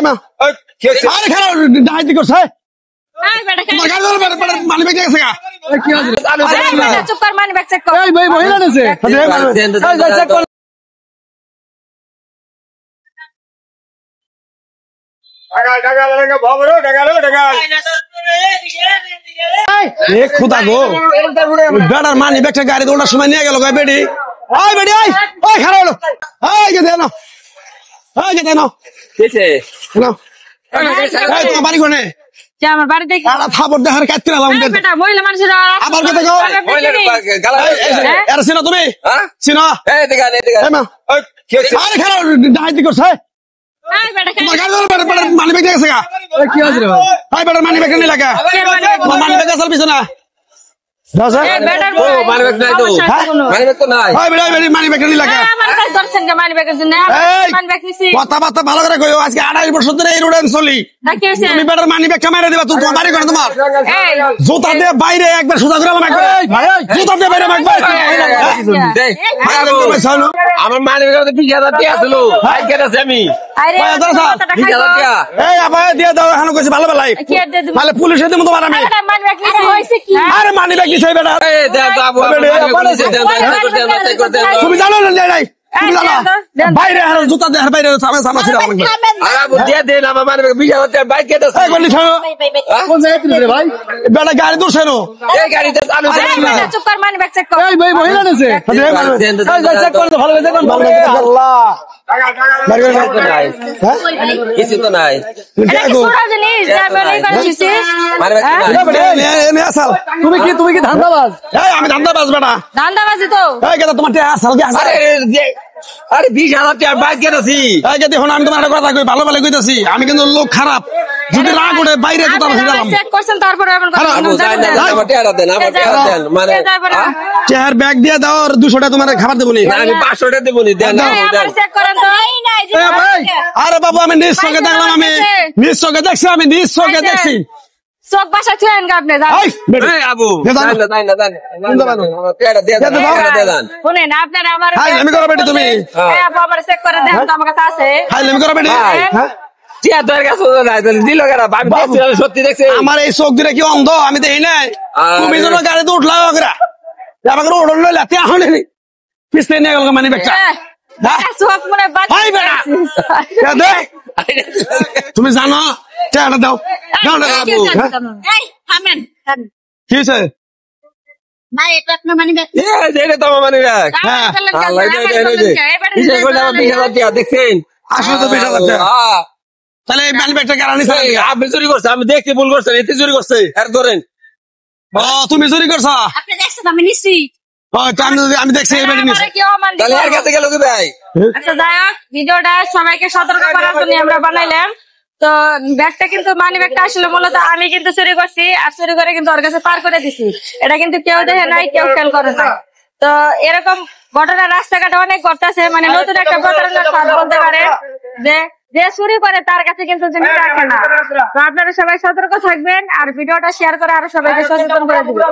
না আরে খারাপ ডাইতি করছে মানি ব্যাগ গেছে গা কি আছে চুপ কর মানি ব্যাগ চেক কর এই ভাই মহিলা নেছে চেক কর খুদা গো বেড়ার মানি ব্যাগটা গাড়ি দৌড়ার সময় নিয়ে গেল বেডি ওই বেডি ওই খারাপ হলো ওই কে দেন ওই কে দেন তোমার বাড়ি কোনে আমার বাড়িতে থাপড় দেখার কাটতে বেটা মহিলা মানুষের আবার কথা কও চিনো তুমি চিনো আরে খারাপ ডাইতি করছে মানি ব্যাগ গেছে গা কি আছে বেটার মানি ব্যাগ নিয়ে লাগা মানি ব্যাগ আসল পিছনা কথাবার্তা ভালো করে কই আজকে 28 বছর ধরে এই রোডে চলি তুমি বেটার মানি ব্যাগ মেরে দিবা তোমার বাড়ি করে তোমার জুতা দিয়ে বাইরে একবার সোজা করে জুতা দিয়ে বাইরে আমার মানি ব্যাগ 20,000 টাকা ছিল আমি দিয়ে দাও এখন কইছি ভালো ভালাই তাহলে পুলিশে দিব তোমার আমি আরে মানি ব্যাগ দিছে বেটা তুমি জানো না নাই তুমি জানো বাইরে জুতা দিয়ে বাইরে সামনে সামনে ছিল দিয়ে দেন আমার মানি ব্যাগ 20,000 টাকা বাইক কেটে কোন জায়গায় রে ভাই বেটা গাড়ি দূরছে নো এই গাড়িতে চালু চুপ কর মানি ব্যাগ চেক কর এই ভাই মহিলা নেছে চেক করে ভালো চেক করে আল্লাহ কিছু তো নাই তুমি কি ধান্দাবাজ আমি ধান্দাবাজ বেটা ধান্দাবাজি তো তোমার আরে 20,000 টাকা বাইক কেটেছি দেখুন আমি তোমার কথা কই ভালো ভালো কইতাছি আমি কিন্তু লোক খারাপ যদি রাগ উঠে বাইরে চেক করছেন তারপরে চেহার ব্যাগ দিয়ে দাও আর 200 টাকা তোমার খাবার দেবো আমি 500 টাকা দেবো আরে বাবু আমি নিজ চোখে দেখলাম আমি নিজ চোখে দেখছি আমি নিজ চোখে দেখছি চোখ বাসা ছুঁয়েন আপনি শুনেন আপনার আমার তুমি চেক করে দেখেন তো আমার কাছে আছে সত্যি দেখছি আমার এই চোখ দিলে কি অন্ধ আমি দেখি নাই তুমি যেন গাড়িতে উঠলাম আমাকে উঠল লাতে আহনি পিছনে নিয়ে গেল মানি ব্যাগটা তুমি জানো দাও কি হয়েছে দেখছেন আসলে তো 20,000 টাকা তাহলে এই মানি ব্যাগটা কেন নিছে আপনি চুরি করছে আমি দেখতে ভুল করছেন এতে চুরি করছে আর ধরেন তুমি চুরি করছো আপনি দেখছেন আমি নিছি আমি দেখছি তাহলে আর কাছে গেল কি ভাই আচ্ছা যাই হোক ভিডিওটা সবাইকে সতর্ক করার জন্য আমরা বানাইলাম তো ব্যাগটা কিন্তু মানি ব্যাগটা আসলে মূলত আমি কিন্তু চুরি করছি আর চুরি করে কিন্তু ওর কাছে পার করে দিছি এটা কিন্তু কেউ দেখে নাই কেউ খেয়াল করে নাই তো এরকম ঘটনা রাস্তাঘাটে অনেক ঘটতেছে মানে নতুন একটা প্রতারণার ফাঁদ বলতে পারে যে চুরি করে তার কাছে কিন্তু জিনিস রাখে না তো আপনারা সবাই সতর্ক থাকবেন আর ভিডিওটা শেয়ার করে আরো সবাইকে সচেতন করে দিবেন।